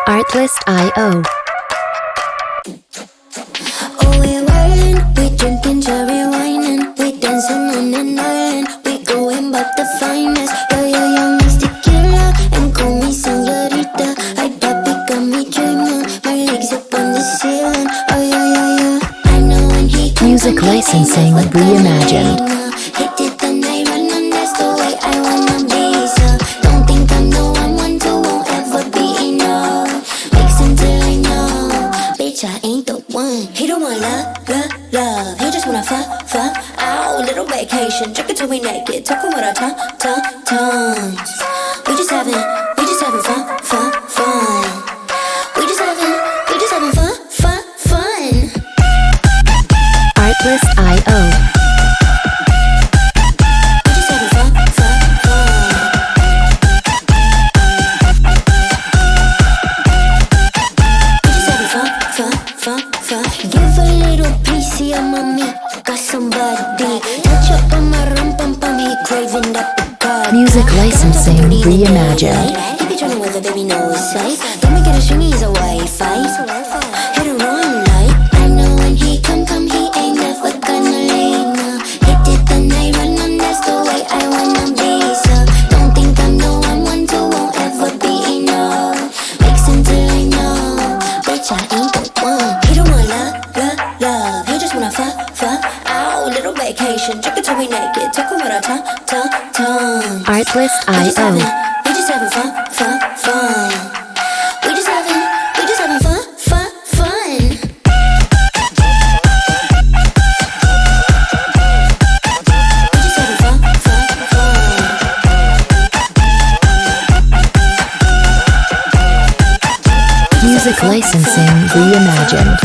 Artlist.io. Oh, we wine, we drinking cherry wine and we dancing on an island. We going back the finest. Yeah, young is tequila and call me señorita. Ay, papi, got me dreaming. My legs up on the ceiling. Oh, yeah. I know when he comes. Music licensing reimagined. He did the night run and that's the way I wanna be. So don't think I'm the one to won't ever be enough. Mix until I know, bitch, I ain't the one. He don't want love. He just wanna fuck. Ow, little vacation. Drink it till we naked. Talking with our tongues. We just having fun. We just having fun. Artlist.io. Give a little piece of mommy, got somebody. Touch up on my rum pum pum, he craving that Bacardi. Music licensing reimagined. He be trying with a baby nose safe. Don't make it a stringy, he's a Wi-Fi. Hit and run like I know when he come, he ain't never gonna leave. No, he did the night run and that's the way I wanna be. So don't think I'm the one to won't ever be enough. Mix until I know, bitch, I ain't the one. He don't want love. He just wanna fuck. Ow, little vacation. Drink it till we naked. Talking with our tongues. Artlist.io. We just having fun. We just having fun. We just having fun. Music licensing reimagined.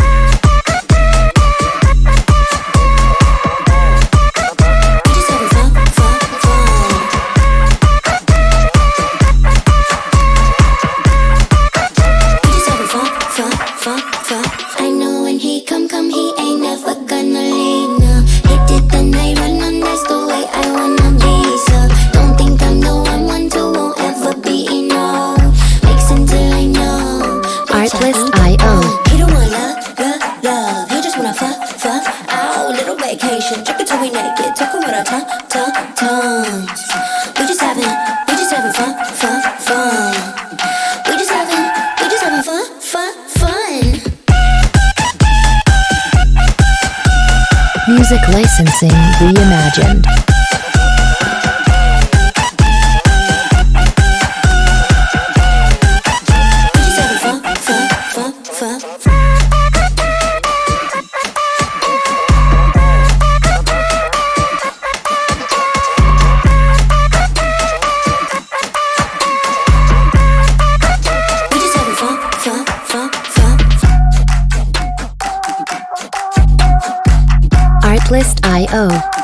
I know when he come, he ain't never gonna leave. No, he did the night run and that's the way I wanna be. So don't think I'm the one to won't ever be enough. Mix until I know. Artlist.io. He don't want love. He just wanna fuck. Ow, little vacation. Drink it till we naked. Talking with our tongues. We just having fun. We just having fun. Music licensing reimagined. We just having fun. We just having fun. Artlist.io.